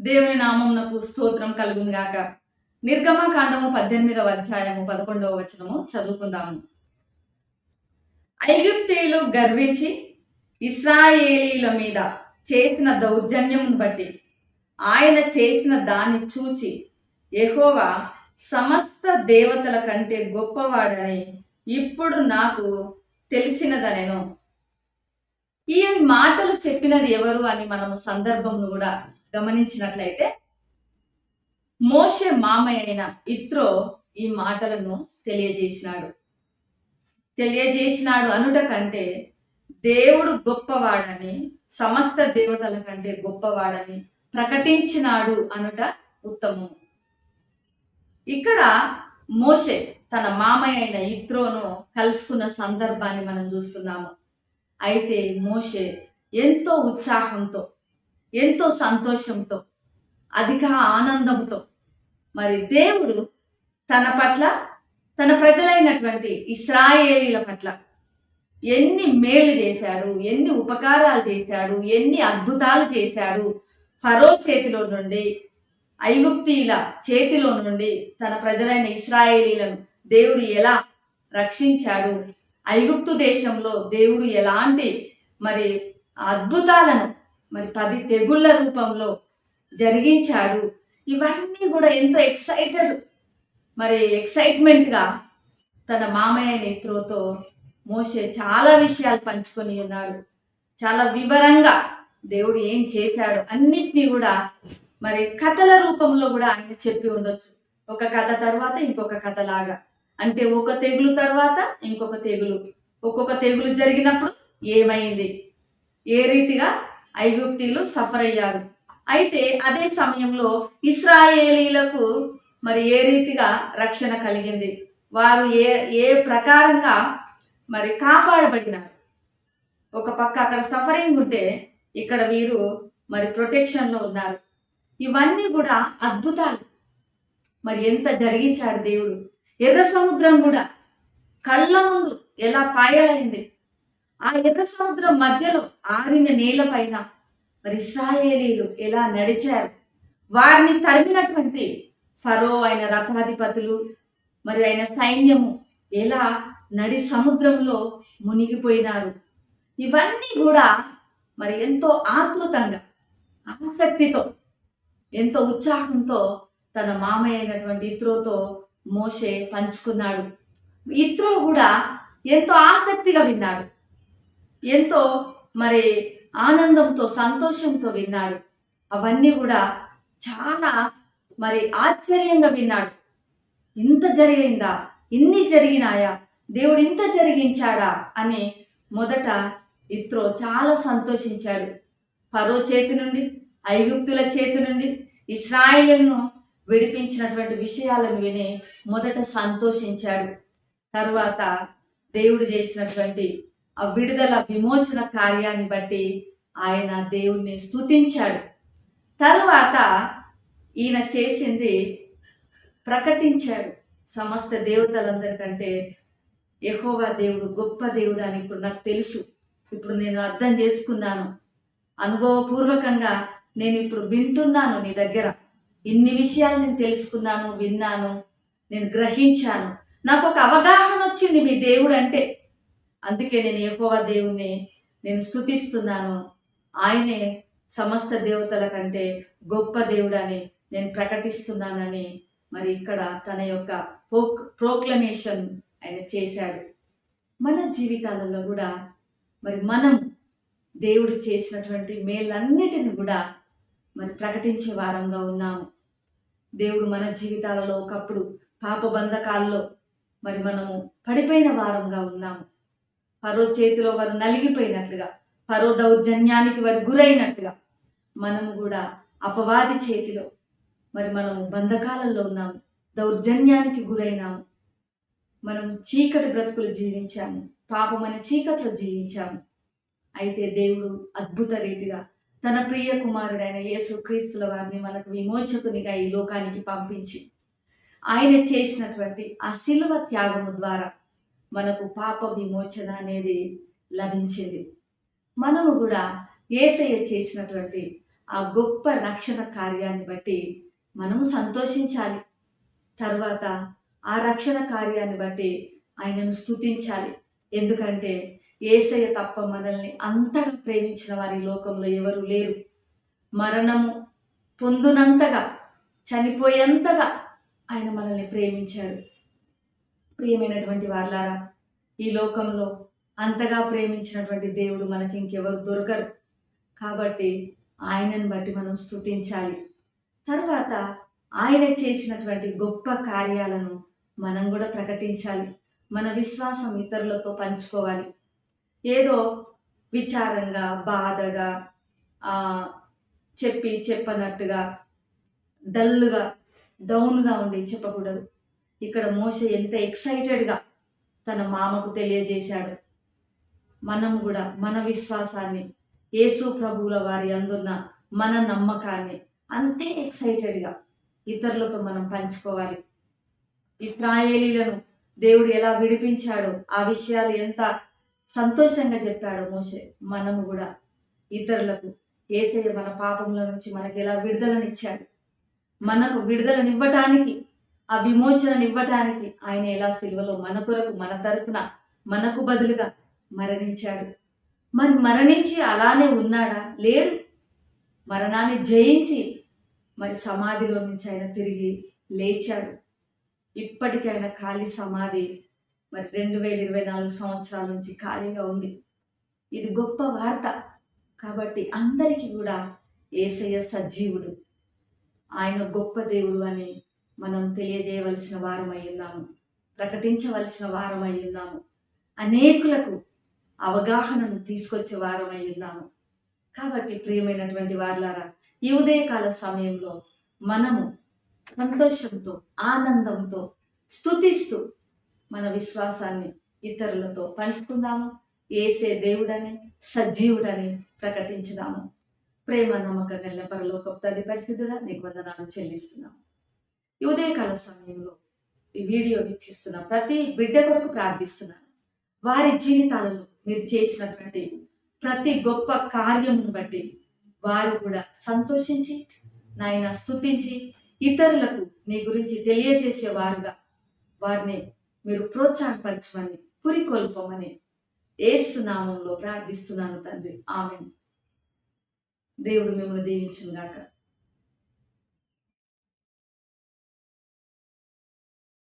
దేవుని నామమునకు స్తోత్రం కలుగును గాక. నిర్గమకాండము 18వ అధ్యాయము 11వ వచనము చదువుకుందాము. ఐగుప్తీయులు గర్వించి ఇశ్రాయేలీల మీద చేసిన దౌర్జన్యమును బట్టి ఆయన చేసిన దాన్ని చూచి యెహోవా సమస్త దేవతల కంటే గొప్పవాడని ఇప్పుడు నాకు తెలిసినదనెను. ఈ మాటలు చెప్పినది ఎవరు అని మనము సందర్భంను కూడా గమనించినట్లయితే మోషే మామయ్య అయిన ఇత్రో ఈ మాటలను తెలియజేసినాడు అనుట కంటే దేవుడు గొప్పవాడని, సమస్త దేవతల కంటే గొప్పవాడని ప్రకటించినాడు అనుట ఉత్తమము. ఇక్కడ మోషే తన మామయ్య అయిన ఇత్రోను కలుసుకున్న సందర్భాన్ని మనం చూస్తున్నాము. అయితే మోషే ఎంతో ఉత్సాహంతో, ఎంతో సంతోషంతో, అధిక ఆనందంతో మరి దేవుడు తన పట్ల, తన ప్రజలైనటువంటి ఇశ్రాయేలీల పట్ల ఎన్ని మేలు చేశాడు, ఎన్ని ఉపకారాలు చేశాడు, ఎన్ని అద్భుతాలు చేశాడు. ఫరో చేతిలో నుండి, ఐగుప్తీయుల చేతిలో నుండి తన ప్రజలైన ఇశ్రాయేలీలను దేవుడు ఎలా రక్షించాడు, ఐగుప్తు దేశంలో దేవుడు ఎలాంటి మరి అద్భుతాలను మరి 10 తెగుళ్ళ రూపంలో జరిగించాడు. ఇవన్నీ కూడా ఎంతో ఎక్సైట్మెంట్గా తన మామయ్య ఇత్రోతో మోషే చాలా విషయాలు పంచుకొని ఉన్నాడు. చాలా వివరంగా దేవుడు ఏం చేశాడు అన్నిటినీ కూడా మరి కథల రూపంలో కూడా ఆయన చెప్పి ఉండొచ్చు. ఒక కథ తర్వాత ఇంకొక కథ లాగా, అంటే ఒక తెగులు తర్వాత ఇంకొక తెగులు, ఒక్కొక్క తెగులు జరిగినప్పుడు ఏమైంది, ఏ రీతిగా ఐగుప్తీయులు సఫర్ అయ్యారు, అయితే అదే సమయంలో ఇశ్రాయేలీలకు మరి ఏ రీతిగా రక్షణ కలిగింది, వారు ఏ ప్రకారంగా మరి కాపాడబడినారు. ఒక పక్క అక్కడ సఫరింగ్ ఉంటే ఇక్కడ వీరు మరి ప్రొటెక్షన్లో ఉన్నారు. ఇవన్నీ కూడా అద్భుతాలు. మరి ఎంత జరిగించాడు దేవుడు. ఎర్ర సముద్రం కూడా కళ్ళ ముందు ఎలా పాయలైంది. ఆ ఎర్ర సముద్రం మధ్యలో ఆరిన నేల పైన మరి ఇశ్రాయేలీలు ఎలా నడిచారు. వారిని తరిమినటువంటి ఫరో అయిన రథాధిపతులు మరి ఆయన సైన్యము ఎలా నడి సముద్రంలో మునిగిపోయినారు. ఇవన్నీ కూడా మరి ఎంతో ఆతృతంగా, ఆసక్తితో, ఎంతో ఉత్సాహంతో తన మామయ్య అయినటువంటి ఇత్రోతో మోషే పంచుకున్నాడు. ఇత్రో కూడా ఎంతో ఆసక్తిగా విన్నాడు, ఎంతో మరి ఆనందంతో, సంతోషంతో విన్నాడు. అవన్నీ కూడా చాలా మరి ఆశ్చర్యంగా విన్నాడు. ఇంత జరిగిందా, ఇన్ని జరిగినాయా, దేవుడు ఇంత జరిగించాడా అని మొదట ఇత్రో చాలా సంతోషించాడు. ఫరో చేతి నుండి, ఐగుప్తుల చేతి నుండి ఇశ్రాయేలును విడిపించినటువంటి విషయాలను విని మొదట సంతోషించాడు. తరువాత దేవుడు చేసినటువంటి ఆ విడుదల, విమోచన కార్యాన్ని బట్టి ఆయన దేవుణ్ణి స్తుతించాడు. తరువాత ఈయన చేసింది ప్రకటించాడు. సమస్త దేవతలందరికంటే యెహోవా దేవుడు గొప్ప దేవుడు అని ఇప్పుడు నాకు తెలుసు. ఇప్పుడు నేను అర్థం చేసుకున్నాను, అనుభవపూర్వకంగా నేను ఇప్పుడు వింటున్నాను. నీ దగ్గర ఇన్ని విషయాలు నేను తెలుసుకున్నాను, విన్నాను, నేను గ్రహించాను. నాకు ఒక అవగాహన వచ్చింది మీ దేవుడు అంటే. అందుకే నేను యెహోవా దేవుణ్ణి నేను స్తుతిస్తున్నాను. ఆయనే సమస్త దేవతల కంటే గొప్ప దేవుడని నేను ప్రకటిస్తున్నానని మరి ఇక్కడ తన యొక్క ప్రోక్లమేషన్ ఆయన చేశాడు. మన జీవితాలలో కూడా మరి మనం దేవుడు చేసినటువంటి మేలన్నిటిని కూడా మరి ప్రకటించే వారంగా ఉన్నాము. దేవుడు మన జీవితాలలో ఒకప్పుడు పాప బంధకాల్లో మరి మనము పడిపోయిన వారంగా ఉన్నాము. ఫరో చేతిలో వారు నలిగిపోయినట్లుగా, ఫరో దౌర్జన్యానికి వారు గురైనట్లుగా మనము కూడా అపవాది చేతిలో మరి మనము బంధకాలలో ఉన్నాము, దౌర్జన్యానికి గురైనాము. మనం చీకటి బ్రతుకులు జీవించాము, పాపమనే చీకట్లో జీవించాము. అయితే దేవుడు అద్భుత రీతిగా తన ప్రియ కుమారుడైన యేసుక్రీస్తుల వారిని మనకు విమోచకునిగా ఈ లోకానికి పంపించి ఆయన చేసినటువంటి ఆ శిలువ త్యాగము ద్వారా మనకు పాప విమోచన అనేది లభించింది. మనము కూడా యేసయ్య చేసినటువంటి ఆ గొప్ప రక్షణ కార్యాన్ని బట్టి మనము సంతోషించాలి. తర్వాత ఆ రక్షణ కార్యాన్ని బట్టి ఆయనను స్తుతించాలి. ఎందుకంటే యేసయ్య తప్ప మనల్ని అంతగా ప్రేమించిన వారి లోకంలో ఎవరు లేరు. మరణము పొందునంతగా, చనిపోయేంతగా ఆయన మనల్ని ప్రేమించాడు. ప్రియమైనటువంటి వారలారా, ఈ లోకంలో అంతగా ప్రేమించినటువంటి దేవుడు మనకి ఇంకెవరు దొరకరు. కాబట్టి ఆయనను బట్టి మనం స్తుతించాలి. తర్వాత ఆయన చేసినటువంటి గొప్ప కార్యాలను మనం కూడా ప్రకటించాలి. మన విశ్వాసం ఇతరులతో పంచుకోవాలి. ఏదో విచారంగా, బాధగా, చెప్పనట్టుగా, డల్గా, డౌన్గా ఉండి చెప్పకూడదు. ఇక్కడ మోషే ఎంత ఎక్సైటెడ్గా తన మామకు తెలియజేశాడు. మనం కూడా మన విశ్వాసాన్ని, యేసు ప్రభువుల వారి అందున్న మన నమ్మకాన్ని అంతే ఎక్సైటెడ్గా ఇతరులతో మనం పంచుకోవాలి. ఇశ్రాయేలీలను దేవుడు ఎలా విడిపించాడో ఆ విషయాలు ఎంత సంతోషంగా చెప్పాడో మోషే, మనము కూడా ఇతరులకు యేసయ్య మన పాపముల నుంచి మనకి ఎలా విడుదలనిచ్చాడు, మనకు విడుదలనివ్వటానికి, ఆ విమోచననివ్వటానికి ఆయన ఎలా సిలువలో మన కొరకు, మన తరపున, మనకు బదులుగా మరణించాడు. మరి మరణించి అలానే ఉన్నాడా? లేడు. మరణాన్ని జయించి మరి సమాధిలో నుంచి ఆయన తిరిగి లేచాడు. ఇప్పటికీ ఆయన ఖాళీ సమాధి మరి 2024 సంవత్సరాల నుంచి ఖాళీగా ఉంది. ఇది గొప్ప వార్త. కాబట్టి అందరికీ కూడా యేసయ్య సజీవుడు, ఆయన గొప్ప దేవుడు అని మనం తెలియజేయవలసిన వారమై ఉన్నాము, ప్రకటించవలసిన వారమై ఉన్నాము. అనేకులకు అవగాహనను తీసుకొచ్చే వారమై ఉన్నాము. కాబట్టి ప్రియమైనటువంటి వారలారా, ఈ ఉదయకాల సమయంలో మనము సంతోషంతో, ఆనందంతో, స్తుతిస్తూ మన విశ్వాసాన్ని ఇతరులతో పంచుకుందాము. యేసే దేవుడని, సజీవుడని ప్రకటించుదాము. ప్రేమ, నమ్మకం గల పరలోకపు తండ్రి పరిశుద్ధుడా, నీకు వందనాలు చెల్లిస్తున్నాము. ఈ ఉదయకాల సమయంలో ఈ వీడియో వీక్షిస్తున్న ప్రతి బిడ్డ కొరకు ప్రార్థిస్తున్నాను. వారి జీవితాలలో మీరు చేసినటువంటి ప్రతి గొప్ప కార్యమును బట్టి వారు కూడా సంతోషించి, నాయన స్తుతించి, ఇతరులకు నీ గురించి తెలియజేసేవారుగా వారిని మీరు ప్రోత్సాహపరచమని, పురికొల్పమని యేసు నామములో ప్రార్థిస్తున్నాను తండ్రి. ఆమేన్. దేవుడు మిమ్మల్ని దీవించును గాక.